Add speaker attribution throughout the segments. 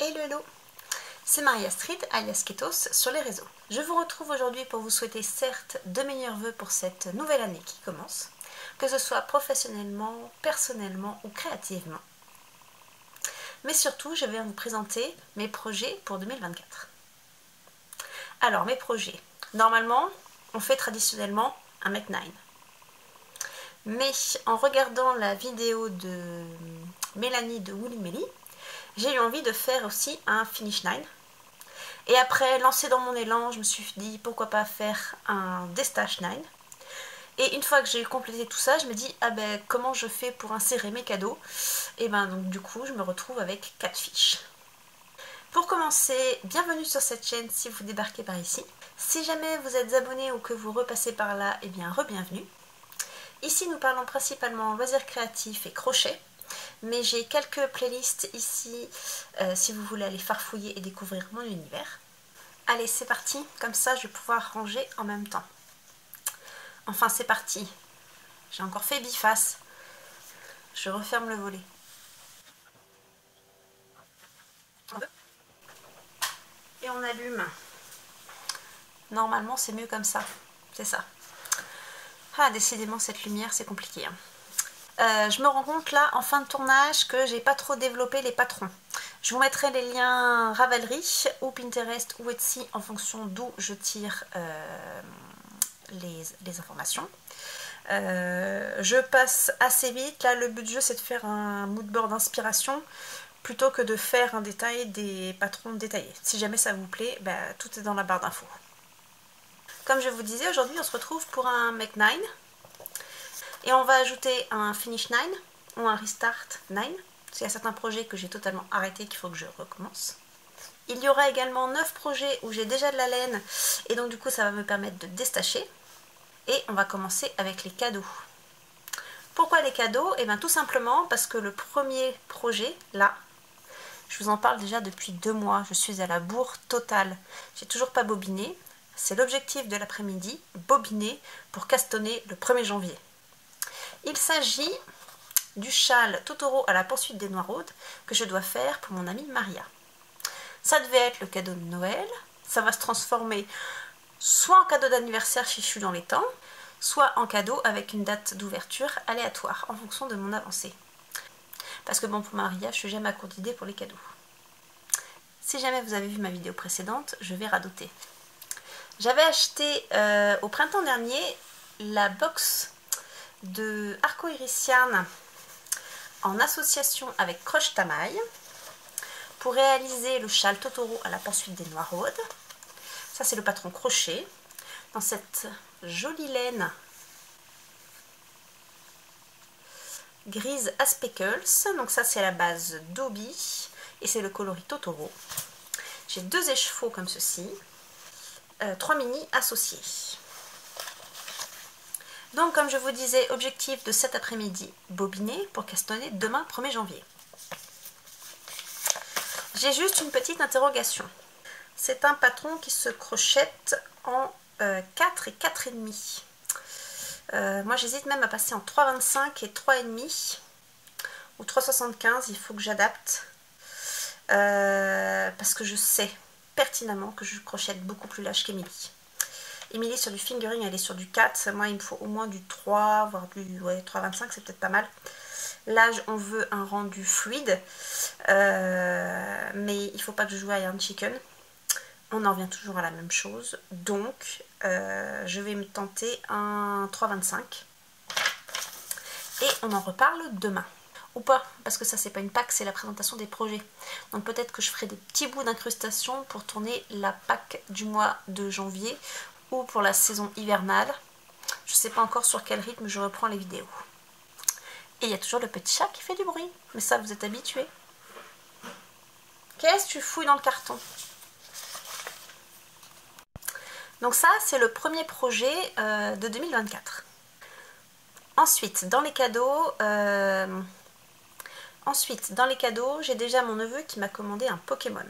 Speaker 1: Hello hello, c'est Marie-Astrid alias Ketos sur les réseaux. Je vous retrouve aujourd'hui pour vous souhaiter certes de meilleurs vœux pour cette nouvelle année qui commence, que ce soit professionnellement, personnellement ou créativement. Mais surtout, je vais vous présenter mes projets pour 2024. Alors, mes projets. Normalement, on fait traditionnellement un Make 9. Mais en regardant la vidéo de Mélanie de Woolly Melly, j'ai eu envie de faire aussi un Finish 9. Et après, lancé dans mon élan, je me suis dit pourquoi pas faire un Destache 9. Et une fois que j'ai complété tout ça, je me dis comment je fais pour insérer mes cadeaux. Et donc du coup, je me retrouve avec 4 fiches. Pour commencer, bienvenue sur cette chaîne si vous débarquez par ici. Si jamais vous êtes abonné ou que vous repassez par là, re-bienvenue. Ici, nous parlons principalement loisirs créatifs et crochet. Mais j'ai quelques playlists ici si vous voulez aller farfouiller et découvrir mon univers. Allez, c'est parti, comme ça je vais pouvoir ranger en même temps. Enfin, c'est parti. J'ai encore fait biface. Je referme le volet. Et on allume. Normalement, c'est mieux comme ça. C'est ça. Ah, décidément, cette lumière, c'est compliqué. Je me rends compte là, en fin de tournage, que j'ai pas trop développé les patrons. Je vous mettrai les liens Ravelry ou Pinterest ou Etsy en fonction d'où je tire les informations. Je passe assez vite. Là, le but du jeu, c'est de faire un moodboard d'inspiration plutôt que de faire un détail des patrons détaillés. Si jamais ça vous plaît, tout est dans la barre d'infos. Comme je vous disais, aujourd'hui, on se retrouve pour un Make 9. Et on va ajouter un Finish 9 ou un Restart 9. Parce qu'il y a certains projets que j'ai totalement arrêtés qu'il faut que je recommence. Il y aura également 9 projets où j'ai déjà de la laine. Et donc du coup ça va me permettre de déstacher. Et on va commencer avec les cadeaux. Pourquoi les cadeaux? Tout simplement parce que le premier projet, là, je vous en parle déjà depuis 2 mois. Je suis à la bourre totale. J'ai toujours pas bobiné. C'est l'objectif de l'après-midi, bobiner pour castonner le 1er janvier. Il s'agit du châle Totoro à la poursuite des Noiraudes que je dois faire pour mon amie Maria. Ça devait être le cadeau de Noël. Ça va se transformer soit en cadeau d'anniversaire si je suis dans les temps, soit en cadeau avec une date d'ouverture aléatoire en fonction de mon avancée. Parce que bon, pour Maria, je suis jamais à court d'idées pour les cadeaux. Si jamais vous avez vu ma vidéo précédente, je vais radoter. J'avais acheté au printemps dernier la box de Arco Iris Yarn en association avec Croche Tamaille pour réaliser le châle Totoro à la poursuite des Noiraudes. Ça, c'est le patron crochet dans cette jolie laine grise à speckles. Donc ça, c'est la base Dobby et c'est le coloris Totoro. J'ai 2 écheveaux comme ceci, 3 mini associés. Donc, comme je vous disais, objectif de cet après-midi, bobiner pour castonner demain 1er janvier. J'ai juste une petite interrogation. C'est un patron qui se crochette en 4 et 4,5. Moi, j'hésite même à passer en 3,25 et 3,5 ou 3,75. Il faut que j'adapte parce que je sais pertinemment que je crochette beaucoup plus large qu'Emilie. Emilie sur du fingering, elle est sur du 4. Moi, il me faut au moins du 3, voire du 3,25, c'est peut-être pas mal. Là, on veut un rendu fluide. Mais il ne faut pas que je joue à Iron Chicken. On en revient toujours à la même chose. Donc, je vais me tenter un 3,25. Et on en reparle demain. Ou pas, parce que ça, c'est pas une pack, c'est la présentation des projets. Donc peut-être que je ferai des petits bouts d'incrustation pour tourner la pack du mois de janvier ou pour la saison hivernale. Je ne sais pas encore sur quel rythme je reprends les vidéos. Et il y a toujours le petit chat qui fait du bruit. Mais ça, vous êtes habitués. Qu'est-ce que tu fouilles dans le carton? Donc ça, c'est le premier projet de 2024. Ensuite, dans les cadeaux... j'ai déjà mon neveu qui m'a commandé un Pokémon.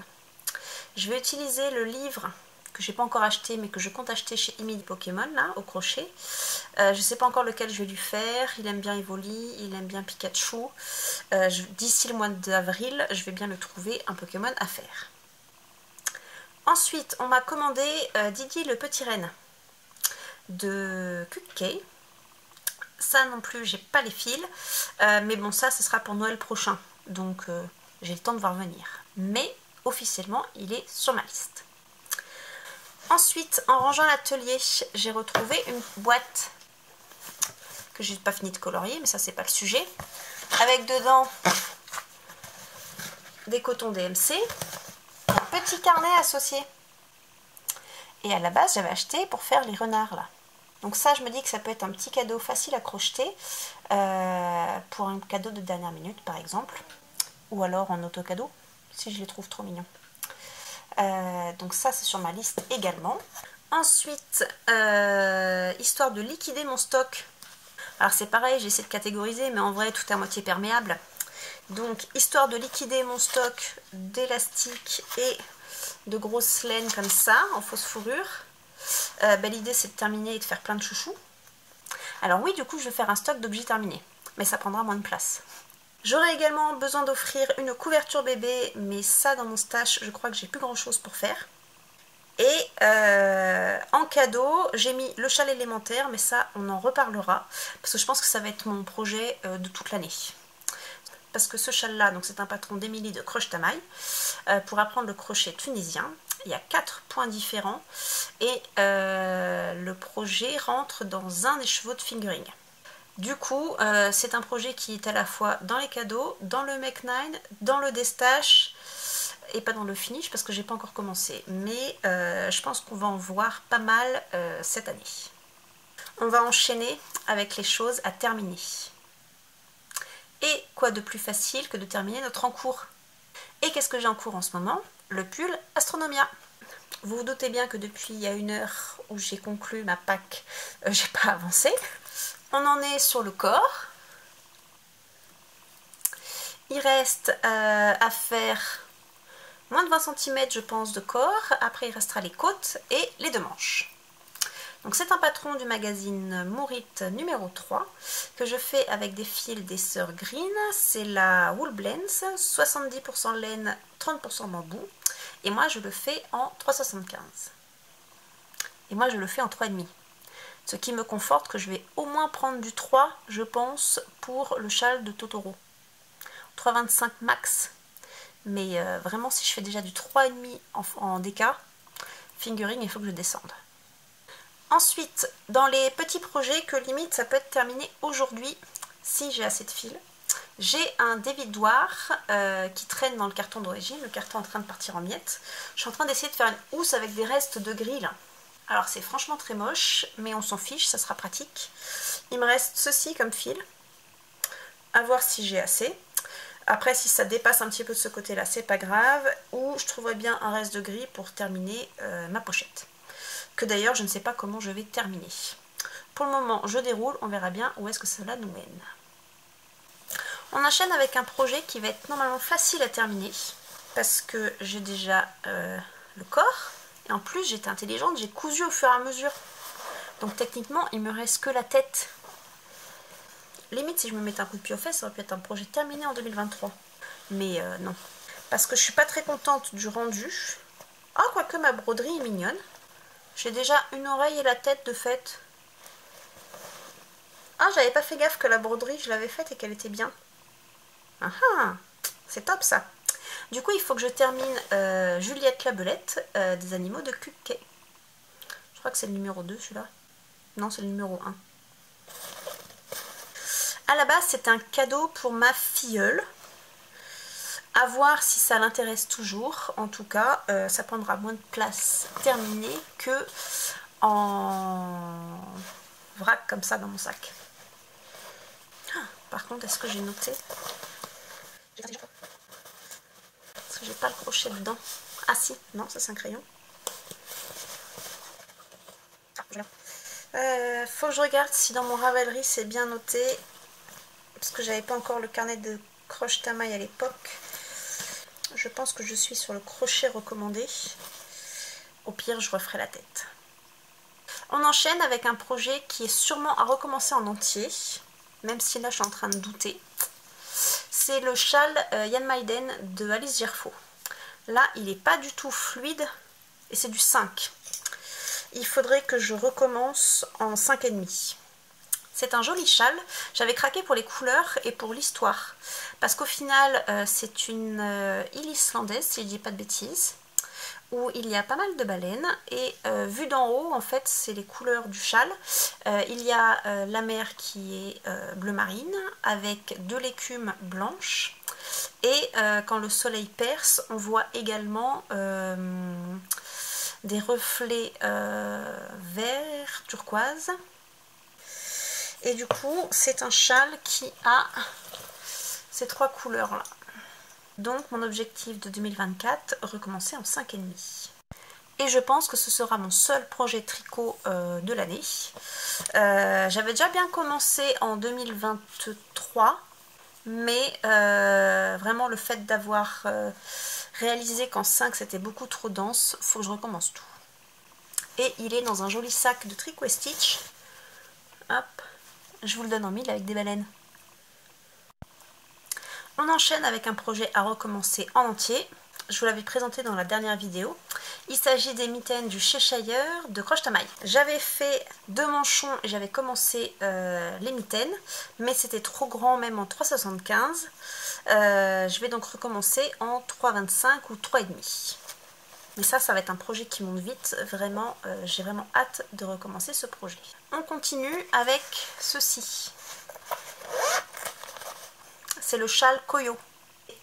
Speaker 1: Je vais utiliser le livre que j'ai pas encore acheté mais que je compte acheter chez Emily Pokémon là au crochet. Je sais pas encore lequel je vais lui faire. Il aime bien Evoli, il aime bien Pikachu. D'ici le mois d'avril je vais bien le trouver un Pokémon à faire. Ensuite on m'a commandé Didi le petit renne de Cupcake. Ça non plus j'ai pas les fils, mais bon ça ce sera pour Noël prochain, donc j'ai le temps de voir venir. Mais officiellement il est sur ma liste. Ensuite, en rangeant l'atelier, j'ai retrouvé une boîte que j'ai pas fini de colorier, mais ça c'est pas le sujet. Avec dedans des cotons DMC, un petit carnet associé. Et à la base, j'avais acheté pour faire les renards là. Donc ça, je me dis que ça peut être un petit cadeau facile à crocheter pour un cadeau de dernière minute par exemple, ou alors en auto-cadeau si je les trouve trop mignons. Donc ça c'est sur ma liste également. Ensuite, histoire de liquider mon stock. Alors c'est pareil, j'essaie de catégoriser, mais en vrai tout est à moitié perméable. Donc histoire de liquider mon stock d'élastique et de grosses laines comme ça, en fausse fourrure. L'idée c'est de terminer et de faire plein de chouchous. Alors oui, du coup je vais faire un stock d'objets terminés, mais ça prendra moins de place. J'aurai également besoin d'offrir une couverture bébé, mais ça dans mon stash, je crois que j'ai plus grand chose pour faire. Et en cadeau, j'ai mis le châle élémentaire, mais ça on en reparlera, parce que je pense que ça va être mon projet de toute l'année. Parce que ce châle là, donc c'est un patron d'Emily de Croche Tamaille, pour apprendre le crochet tunisien. Il y a 4 points différents, et le projet rentre dans un des chevaux de fingering. Du coup, c'est un projet qui est à la fois dans les cadeaux, dans le Make 9, dans le destache, et pas dans le finish parce que j'ai pas encore commencé. Mais je pense qu'on va en voir pas mal cette année. On va enchaîner avec les choses à terminer. Et quoi de plus facile que de terminer notre encours? Et qu'est-ce que j'ai en cours en ce moment? Le pull Astronomia. Vous vous doutez bien que depuis il y a 1 heure où j'ai conclu ma pack, j'ai pas avancé. On en est sur le corps. Il reste à faire moins de 20 cm je pense de corps. Après il restera les côtes et les 2 manches. Donc c'est un patron du magazine Mourit numéro 3 que je fais avec des fils des sœurs Green. C'est la Wool Blends, 70% laine, 30% bambou. Et moi je le fais en 3,75. Et moi je le fais en 3,5. Ce qui me conforte que je vais au moins prendre du 3, je pense, pour le châle de Totoro. 3,25 max. Mais vraiment, si je fais déjà du 3,5 en DK, fingering, il faut que je descende. Ensuite, dans les petits projets que limite, ça peut être terminé aujourd'hui, si j'ai assez de fil. J'ai un dévidoir qui traîne dans le carton d'origine, le carton est en train de partir en miettes. Je suis en train d'essayer de faire une housse avec des restes de grille. Alors c'est franchement très moche, mais on s'en fiche, ça sera pratique. Il me reste ceci comme fil, à voir si j'ai assez. Après si ça dépasse un petit peu de ce côté là, c'est pas grave. Ou je trouverais bien un reste de gris pour terminer ma pochette. Que d'ailleurs je ne sais pas comment je vais terminer. Pour le moment je déroule, on verra bien où est-ce que cela nous mène. On enchaîne avec un projet qui va être normalement facile à terminer. Parce que j'ai déjà le corps. Et en plus j'étais intelligente, j'ai cousu au fur et à mesure. Donc techniquement il me reste que la tête. Limite si je me mettais un coup de pied aux fesses, ça aurait pu être un projet terminé en 2023. Mais non. Parce que je suis pas très contente du rendu. Ah, quoique ma broderie est mignonne. J'ai déjà une oreille et la tête de fait. Ah, j'avais pas fait gaffe que la broderie je l'avais faite et qu'elle était bien. Ah ah, c'est top ça. Du coup, il faut que je termine Juliette la Belette des animaux de Cupcake. Je crois que c'est le numéro 2 celui-là. Non, c'est le numéro 1. À la base, c'était un cadeau pour ma filleule. À voir si ça l'intéresse toujours. En tout cas, ça prendra moins de place terminée que en vrac comme ça dans mon sac. Ah, par contre, est-ce que j'ai noté? Parce que j'ai pas le crochet dedans. Ah si, non, ça c'est un crayon. Faut que je regarde si dans mon Ravelry c'est bien noté. Parce que j'avais pas encore le carnet de Croche Tamaille à l'époque. Je pense que je suis sur le crochet recommandé. Au pire, je referai la tête. On enchaîne avec un projet qui est sûrement à recommencer en entier, même si là je suis en train de douter. C'est le châle Jan Maiden de Alice Gerfaux. Là, il n'est pas du tout fluide et c'est du 5. Il faudrait que je recommence en 5,5. C'est un joli châle. J'avais craqué pour les couleurs et pour l'histoire. Parce qu'au final, c'est une île islandaise, si je ne dis pas de bêtises, où il y a pas mal de baleines. Et vu d'en haut, en fait, c'est les couleurs du châle. Il y a la mer qui est bleu marine, avec de l'écume blanche. Et quand le soleil perce, on voit également des reflets vert turquoise. Et du coup, c'est un châle qui a ces 3 couleurs-là. Donc, mon objectif de 2024, recommencer en 5,5. Et je pense que ce sera mon seul projet tricot de l'année. J'avais déjà bien commencé en 2023, mais vraiment le fait d'avoir réalisé qu'en 5 c'était beaucoup trop dense, faut que je recommence tout. Et il est dans un joli sac de Tricot Stitch. Hop. Je vous le donne en 1000 avec des baleines. On enchaîne avec un projet à recommencer en entier. Je vous l'avais présenté dans la dernière vidéo. Il s'agit des mitaines du Cheshire de Croche Tamaille. J'avais fait 2 manchons et j'avais commencé les mitaines, mais c'était trop grand même en 3,75. Je vais donc recommencer en 3,25 ou 3,5. Mais ça va être un projet qui monte vite, vraiment, j'ai vraiment hâte de recommencer ce projet. On continue avec ceci. C'est le châle Koyo,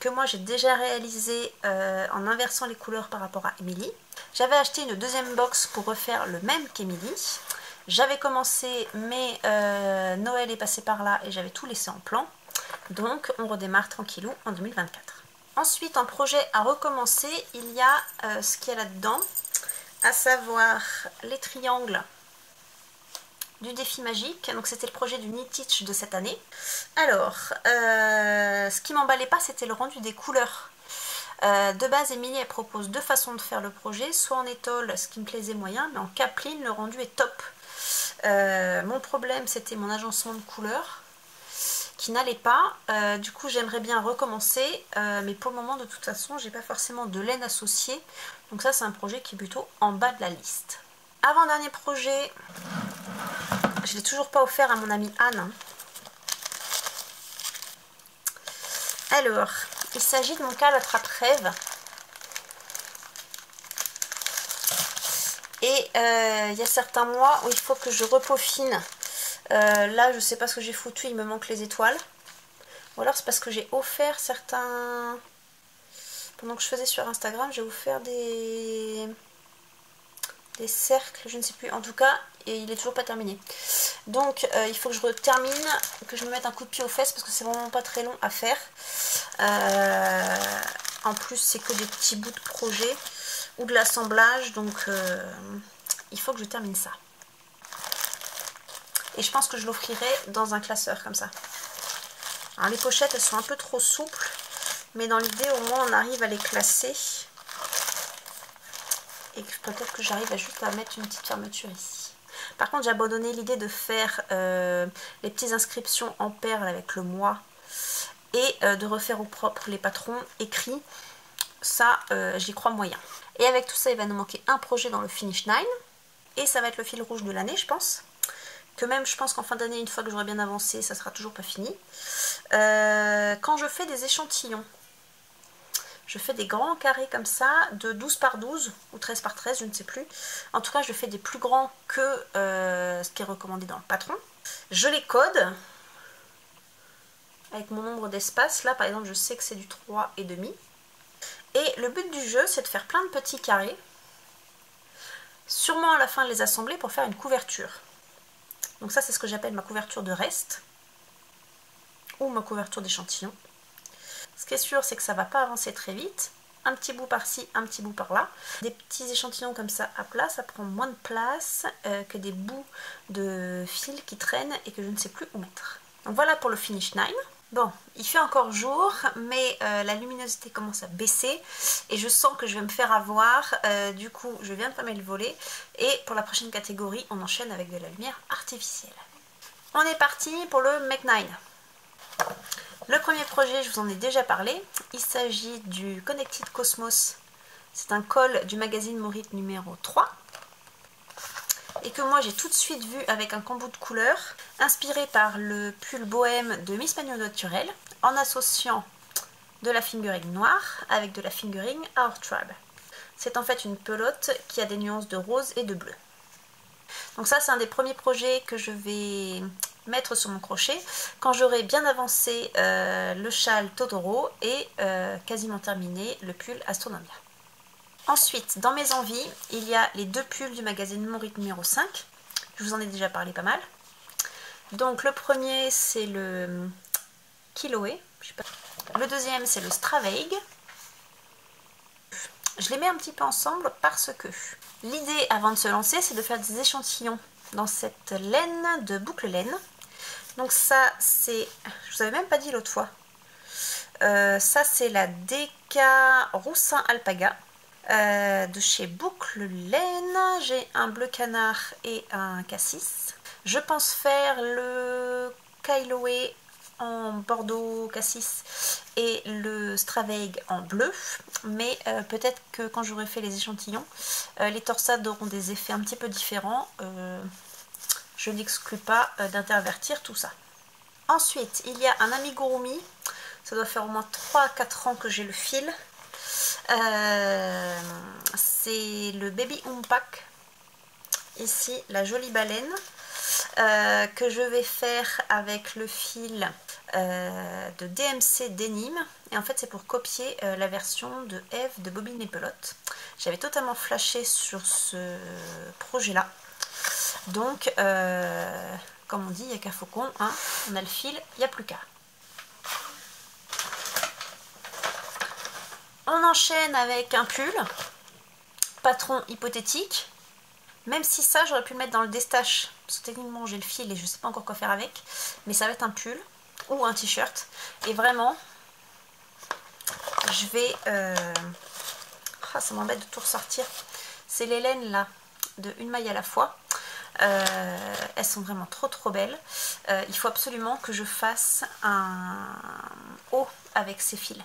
Speaker 1: que moi j'ai déjà réalisé en inversant les couleurs par rapport à Emily. J'avais acheté une deuxième box pour refaire le même qu'Emily. J'avais commencé, mais Noël est passé par là et j'avais tout laissé en plan. Donc on redémarre tranquillou en 2024. Ensuite, en projet à recommencer, il y a ce qu'il y a là-dedans, à savoir les triangles du défi magique. Donc c'était le projet du Knit-Itch de cette année. Alors, ce qui m'emballait pas, c'était le rendu des couleurs. De base, Émilie, elle propose 2 façons de faire le projet, soit en étole, ce qui me plaisait moyen, mais en capeline, le rendu est top. Mon problème, c'était mon agencement de couleurs, qui n'allait pas. Du coup, j'aimerais bien recommencer, mais pour le moment, de toute façon, j'ai pas forcément de laine associée. Donc ça, c'est un projet qui est plutôt en bas de la liste. Avant-dernier projet, je ne l'ai toujours pas offert à mon amie Anne. Hein. Alors, il s'agit de mon cal attrape-rêve. Et il y a certains mois où il faut que je repeaufine. Là, je sais pas ce que j'ai foutu, il me manque les étoiles. Ou alors c'est parce que j'ai offert certains... Pendant que je faisais sur Instagram, j'ai offert des cercles, je ne sais plus. En tout cas, il est toujours pas terminé. Donc, il faut que je termine, que je me mette un coup de pied aux fesses parce que c'est vraiment pas très long à faire. En plus, c'est que des petits bouts de projet ou de l'assemblage. Donc, il faut que je termine ça. Et je pense que je l'offrirai dans un classeur comme ça. Alors, les pochettes, elles sont un peu trop souples. Mais dans l'idée, au moins, on arrive à les classer. Et peut-être que j'arrive à juste à mettre une petite fermeture ici. Par contre, j'ai abandonné l'idée de faire les petites inscriptions en perles avec le mois et de refaire au propre les patrons écrits. Ça, j'y crois moyen. Et avec tout ça, il va nous manquer un projet dans le Finish 9. Et ça va être le fil rouge de l'année, je pense. Que même, je pense qu'en fin d'année, une fois que j'aurai bien avancé, ça sera toujours pas fini. Quand je fais des échantillons, je fais des grands carrés comme ça, de 12 par 12 ou 13 par 13, je ne sais plus. En tout cas, je fais des plus grands que ce qui est recommandé dans le patron. Je les code avec mon nombre d'espace. Là, par exemple, je sais que c'est du 3,5. Et le but du jeu, c'est de faire plein de petits carrés. Sûrement à la fin, les assembler pour faire une couverture. Donc ça, c'est ce que j'appelle ma couverture de reste. Ou ma couverture d'échantillon. Ce qui est sûr, c'est que ça ne va pas avancer très vite. Un petit bout par-ci, un petit bout par-là. Des petits échantillons comme ça à plat, ça prend moins de place que des bouts de fil qui traînent et que je ne sais plus où mettre. Donc voilà pour le Finish 9. Bon, il fait encore jour, mais la luminosité commence à baisser et je sens que je vais me faire avoir. Du coup, je viens de fermer le volet et pour la prochaine catégorie, on enchaîne avec de la lumière artificielle. On est parti pour le Mech 9. Le premier projet, je vous en ai déjà parlé. Il s'agit du Connected Cosmos. C'est un col du magazine Maurite numéro 3. Et que moi j'ai tout de suite vu avec un combo de couleurs inspiré par le pull bohème de Miss Manu Naturel en associant de la fingering noire avec de la fingering Heartthrob. C'est en fait une pelote qui a des nuances de rose et de bleu. Donc ça c'est un des premiers projets que je vais mettre sur mon crochet quand j'aurai bien avancé le châle Totoro et quasiment terminé le pull Astronomia. Ensuite, dans mes envies, il y a les deux pulls du magazine Maurite numéro 5. Je vous en ai déjà parlé pas mal. Donc le premier, c'est le Kiloé. Le deuxième, c'est le Straveig. Je les mets un petit peu ensemble parce que l'idée, avant de se lancer, c'est de faire des échantillons dans cette laine de boucle laine. Donc ça, c'est... Je vous avais même pas dit l'autre fois. Ça, c'est la DK Roussin Alpaga. De chez Boucle Laine, j'ai un bleu canard et un cassis. Je pense faire le Kailoé en bordeaux cassis et le Straveig en bleu, mais peut-être que quand j'aurai fait les échantillons, les torsades auront des effets un petit peu différents. Je n'exclus pas d'intervertir tout ça. Ensuite, il y a un amigurumi, ça doit faire au moins 3-4 ans que j'ai le fil. C'est le Baby Umpack, ici la jolie baleine, que je vais faire avec le fil de DMC Denim, et en fait c'est pour copier la version de Eve de Bobine et Pelote. J'avais totalement flashé sur ce projet là, donc comme on dit, il n'y a qu'à faucon, hein. On a le fil, il n'y a plus qu'à. On enchaîne avec un pull, patron hypothétique, même si ça j'aurais pu le mettre dans le destache, parce que techniquement j'ai le fil et je ne sais pas encore quoi faire avec, mais ça va être un pull ou un t-shirt, et vraiment, je vais... ça m'embête de tout ressortir, c'est les laines là, de une maille à la fois, elles sont vraiment trop belles, il faut absolument que je fasse un haut avec ces fils.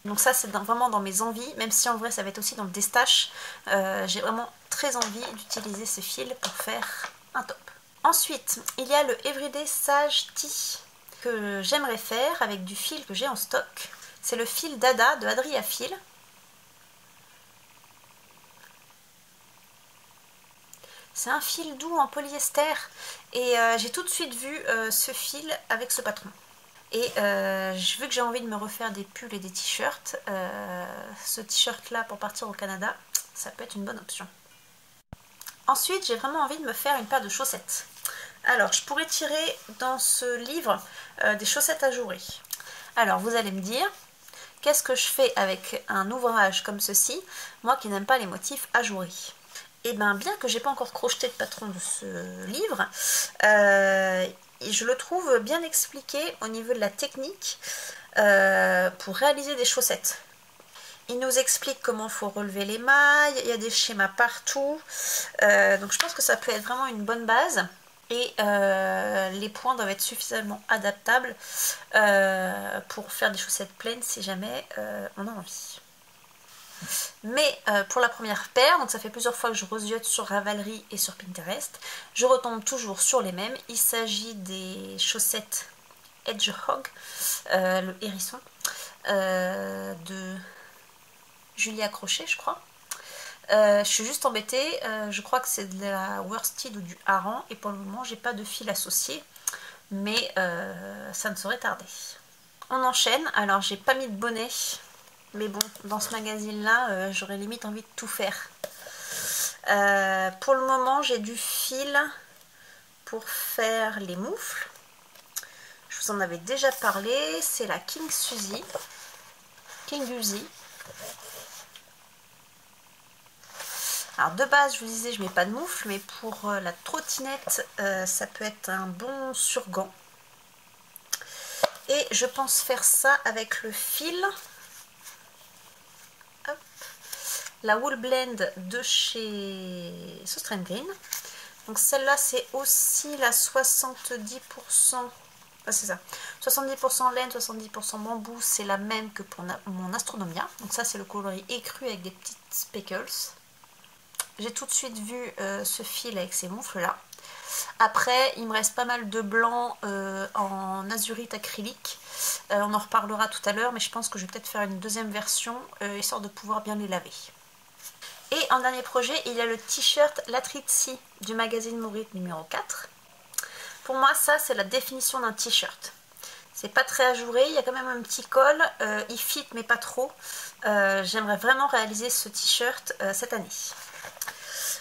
Speaker 1: Donc ça c'est vraiment dans mes envies, même si en vrai ça va être aussi dans le destache. J'ai vraiment très envie d'utiliser ce fil pour faire un top. Ensuite, il y a le Everyday Sage Tea que j'aimerais faire avec du fil que j'ai en stock. C'est le fil Dada de Adria Fil. C'est un fil doux en polyester et j'ai tout de suite vu ce fil avec ce patron. Et vu que j'ai envie de me refaire des pulls et des t-shirts, ce t-shirt là pour partir au Canada, ça peut être une bonne option. Ensuite, j'ai vraiment envie de me faire une paire de chaussettes. Alors, je pourrais tirer dans ce livre des chaussettes ajourées. Alors, vous allez me dire, qu'est-ce que je fais avec un ouvrage comme ceci, moi qui n'aime pas les motifs ajourés? Et bien, bien que j'ai pas encore crocheté de patron de ce livre, et je le trouve bien expliqué au niveau de la technique pour réaliser des chaussettes. Il nous explique comment il faut relever les mailles, il y a des schémas partout, donc je pense que ça peut être vraiment une bonne base et les points doivent être suffisamment adaptables pour faire des chaussettes pleines si jamais on a envie. Mais pour la première paire, donc ça fait plusieurs fois que je resiote sur Ravelry et sur Pinterest, je retombe toujours sur les mêmes. Il s'agit des chaussettes Hedgehog, le hérisson, de Julia Crochet, je crois. Je suis juste embêtée, je crois que c'est de la worsted ou du hareng, et pour le moment j'ai pas de fil associé, mais ça ne saurait tarder. On enchaîne, alors j'ai pas mis de bonnet. Mais bon, dans ce magazine-là, j'aurais limite envie de tout faire. Pour le moment, j'ai du fil pour faire les moufles. Je vous en avais déjà parlé. C'est la King Suzy. Alors de base, je vous disais, je mets pas de moufles, mais pour la trottinette, ça peut être un bon surgant. Et je pense faire ça avec le fil. Hop. La Wool Blend de chez Southern Green. Donc celle-là c'est aussi la 70%. Ah, c'est ça. 70% laine, 70% bambou. C'est la même que pour mon Astronomia. Donc ça c'est le coloris écru avec des petites speckles. J'ai tout de suite vu ce fil avec ces moufles là. Après il me reste pas mal de blanc en azurite acrylique. On en reparlera tout à l'heure, mais je pense que je vais peut-être faire une deuxième version histoire de pouvoir bien les laver. Et en dernier projet, il y a le t-shirt Latrizzi du magazine Mourite numéro 4. Pour moi, ça, c'est la définition d'un t-shirt. C'est pas très ajouré, il y a quand même un petit col, il fit mais pas trop. J'aimerais vraiment réaliser ce t-shirt cette année.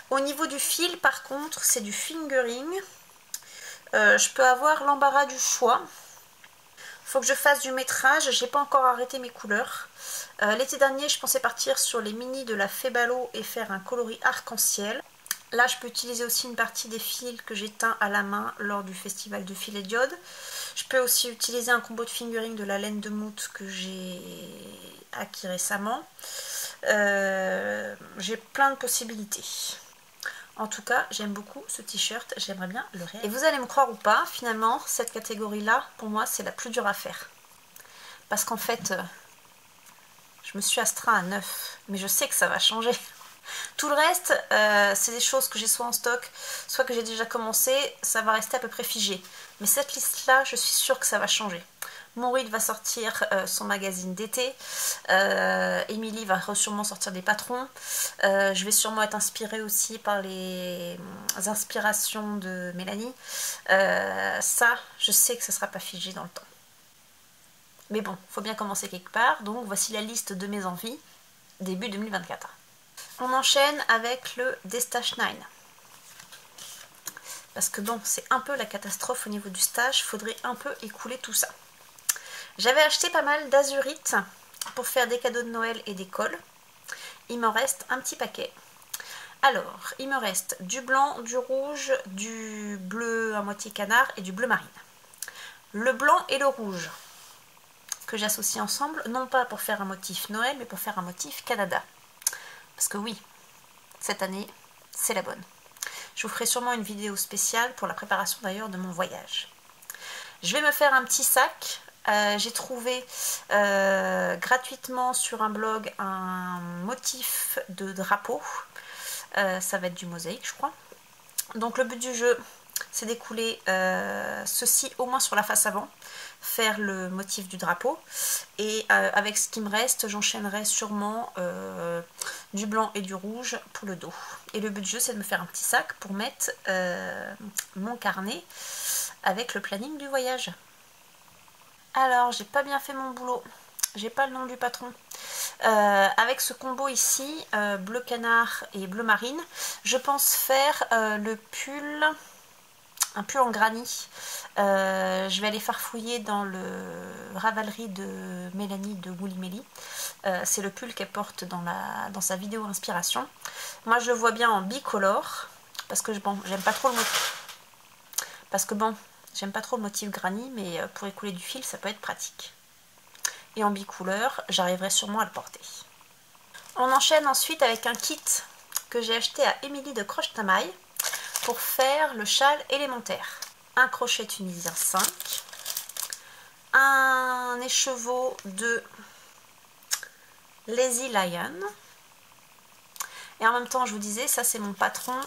Speaker 1: Au niveau du fil, par contre, c'est du fingering. Je peux avoir l'embarras du choix. Faut que je fasse du métrage, j'ai pas encore arrêté mes couleurs. L'été dernier, je pensais partir sur les mini de la Febalo et faire un coloris arc-en-ciel. Là, je peux utiliser aussi une partie des fils que j'ai teints à la main lors du festival de fil et diode. Je peux aussi utiliser un combo de fingering de la laine de moute que j'ai acquis récemment. J'ai plein de possibilités. En tout cas, j'aime beaucoup ce t-shirt, j'aimerais bien le réaliser. Et vous allez me croire ou pas, finalement, cette catégorie-là, pour moi, c'est la plus dure à faire. Parce qu'en fait, je me suis astreint à 9, mais je sais que ça va changer. Tout le reste, c'est des choses que j'ai soit en stock, soit que j'ai déjà commencé, ça va rester à peu près figé. Mais cette liste-là, je suis sûre que ça va changer. Mourite va sortir son magazine d'été, Émilie va sûrement sortir des patrons, je vais sûrement être inspirée aussi par les inspirations de Mélanie. Ça, je sais que ça ne sera pas figé dans le temps. Mais bon, il faut bien commencer quelque part, donc voici la liste de mes envies, début 2024. On enchaîne avec le Destache 9. Parce que bon, c'est un peu la catastrophe au niveau du stage, il faudrait un peu écouler tout ça. J'avais acheté pas mal d'azurite pour faire des cadeaux de Noël et des cols. Il m'en reste un petit paquet. Alors, il me reste du blanc, du rouge, du bleu à moitié canard et du bleu marine. Le blanc et le rouge que j'associe ensemble, non pas pour faire un motif Noël, mais pour faire un motif Canada. Parce que oui, cette année, c'est la bonne. Je vous ferai sûrement une vidéo spéciale pour la préparation d'ailleurs de mon voyage. Je vais me faire un petit sac. J'ai trouvé gratuitement sur un blog un motif de drapeau. Ça va être du mosaïque, je crois. Donc le but du jeu, c'est d'écouler ceci au moins sur la face avant, faire le motif du drapeau. Et avec ce qui me reste, j'enchaînerai sûrement du blanc et du rouge pour le dos. Et le but du jeu, c'est de me faire un petit sac pour mettre mon carnet avec le planning du voyage. Alors, j'ai pas bien fait mon boulot. J'ai pas le nom du patron. Avec ce combo ici, bleu canard et bleu marine, je pense faire le pull, un pull en granit. Je vais aller farfouiller dans le Ravelry de Mélanie de Woolly Melly. C'est le pull qu'elle porte dans sa vidéo inspiration. Moi, je le vois bien en bicolore, parce que bon, j'aime pas trop le motif. J'aime pas trop le motif granit, mais pour écouler du fil, ça peut être pratique. Et en bicouleur, j'arriverai sûrement à le porter. On enchaîne ensuite avec un kit que j'ai acheté à Émilie de Croche Tamaille pour faire le châle élémentaire. Un crochet tunisien 5, un écheveau de Lazy Lion, et en même temps, je vous disais, ça c'est mon patron.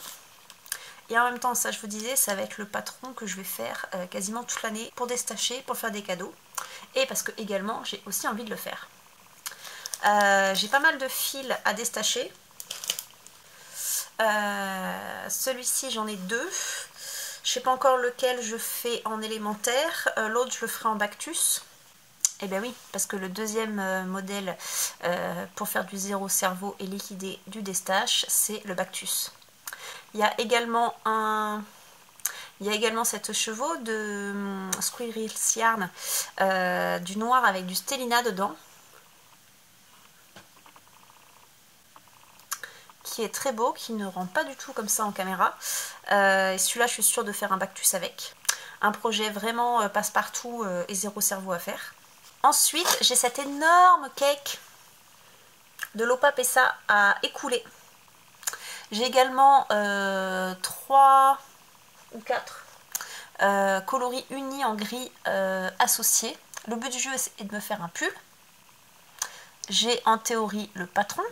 Speaker 1: Et en même temps, ça je vous disais, ça va être le patron que je vais faire quasiment toute l'année pour déstacher, pour faire des cadeaux. Et parce que également, j'ai aussi envie de le faire. J'ai pas mal de fils à déstacher. Celui-ci, j'en ai deux. Je sais pas encore lequel je fais en élémentaire. L'autre, je le ferai en Bactus. Et bien oui, parce que le deuxième modèle pour faire du zéro cerveau et liquider du destache, c'est le Bactus. Il y a également cet chevaux de Squirrel's Yarn, du noir avec du Stellina dedans, qui est très beau, qui ne rend pas du tout comme ça en caméra. Et celui-là, je suis sûre de faire un Bactus avec. un projet vraiment passe-partout et zéro cerveau à faire. Ensuite, j'ai cet énorme cake de Lopa Pessa à écouler. J'ai également 3 ou 4 coloris unis en gris associés. Le but du jeu est de me faire un pull. J'ai en théorie le patron.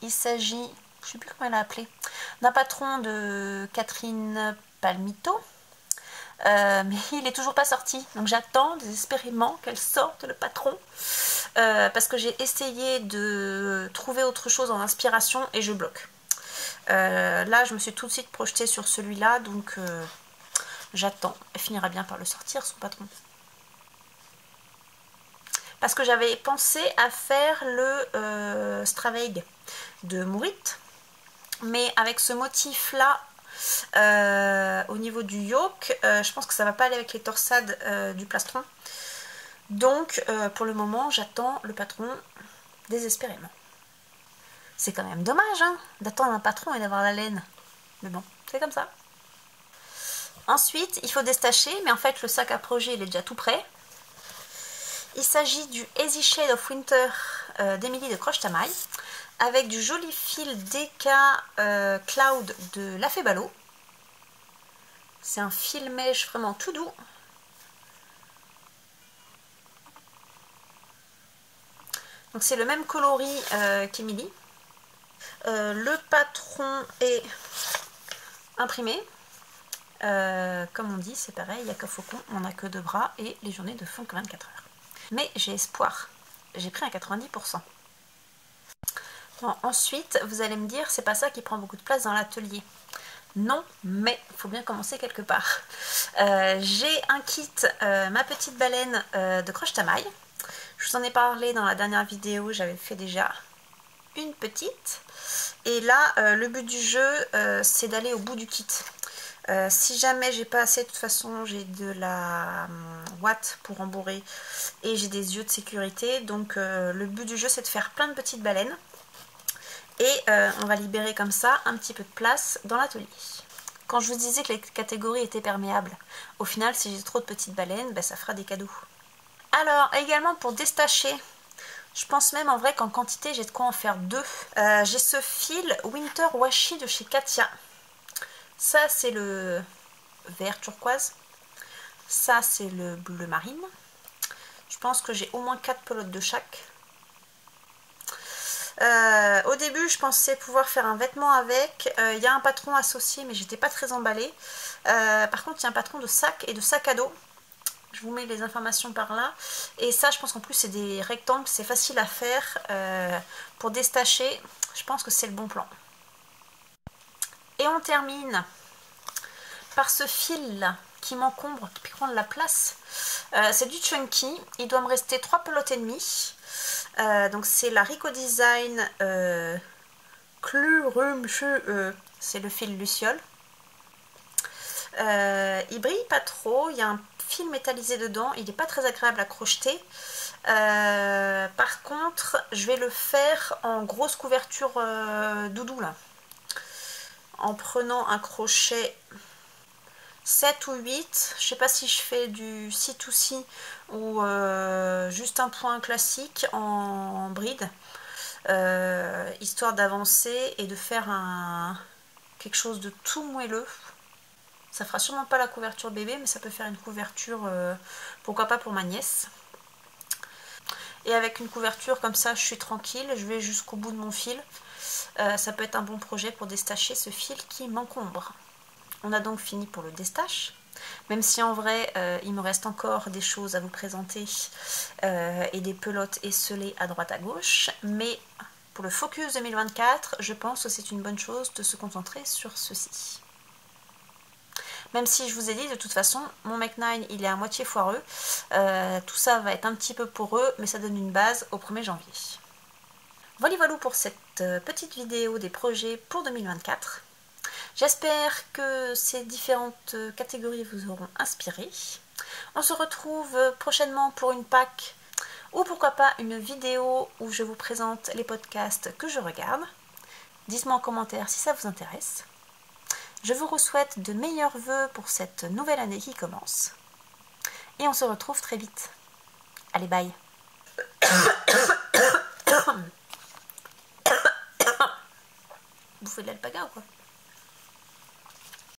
Speaker 1: Il s'agit, je ne sais plus comment elle a appelé, d'un patron de Catherine Palmito. Mais il n'est toujours pas sorti, donc j'attends désespérément qu'elle sorte le patron, parce que j'ai essayé de trouver autre chose en inspiration et je bloque. Là je me suis tout de suite projetée sur celui-là, donc j'attends. Elle finira bien par le sortir, son patron. Parce que j'avais pensé à faire le Straveig de Mourit, mais avec ce motif là au niveau du yoke, je pense que ça va pas aller avec les torsades du plastron. Donc pour le moment j'attends le patron désespérément. C'est quand même dommage hein, d'attendre un patron et d'avoir la laine. Mais bon, c'est comme ça. Ensuite il faut déstacher, mais en fait le sac à projet il est déjà tout prêt. Il s'agit du Easy Shade of Winter d'Emily de Croche Tamaille, avec du joli fil DK Cloud de La Febalo. C'est un fil mèche vraiment tout doux. Donc c'est le même coloris qu'Emily. Le patron est imprimé. Comme on dit, c'est pareil, il n'y a qu'un faucon, on n'a que 2 bras et les journées ne font que 24 heures. Mais j'ai espoir. J'ai pris un 90%. Bon, ensuite, vous allez me dire, c'est pas ça qui prend beaucoup de place dans l'atelier. Non, mais il faut bien commencer quelque part. J'ai un kit, ma petite baleine de Croche Tamaille. Je vous en ai parlé dans la dernière vidéo, j'avais fait déjà une petite. Et là, le but du jeu, c'est d'aller au bout du kit. Si jamais j'ai pas assez, de toute façon j'ai de la ouate pour embourrer et j'ai des yeux de sécurité, donc le but du jeu c'est de faire plein de petites baleines et on va libérer comme ça un petit peu de place dans l'atelier. Quand je vous disais que les catégories étaient perméables, au final si j'ai trop de petites baleines, ben, ça fera des cadeaux. Alors également pour déstacher, je pense même en vrai qu'en quantité j'ai de quoi en faire 2. J'ai ce fil Winter Washi de chez Katia. Ça c'est le vert turquoise, ça c'est le bleu marine. Je pense que j'ai au moins 4 pelotes de chaque. Au début je pensais pouvoir faire un vêtement avec, il y a un patron associé mais j'étais pas très emballée. Par contre il y a un patron de sac et de sac à dos. Je vous mets les informations par là. Et ça je pense qu'en plus c'est des rectangles, c'est facile à faire. Pour déstacher, je pense que c'est le bon plan. Et on termine par ce fil là qui m'encombre, qui prend de la place. C'est du chunky, il doit me rester 3 pelotes et demie. Donc c'est la Rico Design c'est le fil Luciole. Il brille pas trop, il y a un fil métallisé dedans, il n'est pas très agréable à crocheter. Par contre je vais le faire en grosse couverture doudou là, en prenant un crochet 7 ou 8, je sais pas si je fais du C2C ou juste un point classique en bride, histoire d'avancer et de faire quelque chose de tout moelleux. Ça fera sûrement pas la couverture bébé, mais ça peut faire une couverture, pourquoi pas pour ma nièce. Et avec une couverture comme ça, je suis tranquille, je vais jusqu'au bout de mon fil. Ça peut être un bon projet pour déstacher ce fil qui m'encombre. On a donc fini pour le destache, même si en vrai il me reste encore des choses à vous présenter et des pelotes esselées à droite à gauche, mais pour le focus 2024 je pense que c'est une bonne chose de se concentrer sur ceci. Même si je vous ai dit de toute façon mon Make 9 il est à moitié foireux, tout ça va être un petit peu poreux mais ça donne une base au 1er janvier. Voilà pour cette petite vidéo des projets pour 2024. J'espère que ces différentes catégories vous auront inspiré. On se retrouve prochainement pour une Pâques ou pourquoi pas une vidéo où je vous présente les podcasts que je regarde. Dites-moi en commentaire si ça vous intéresse. Je vous souhaite de meilleurs vœux pour cette nouvelle année qui commence. Et on se retrouve très vite. Allez, bye. Bouffez de l'alpaga ou quoi?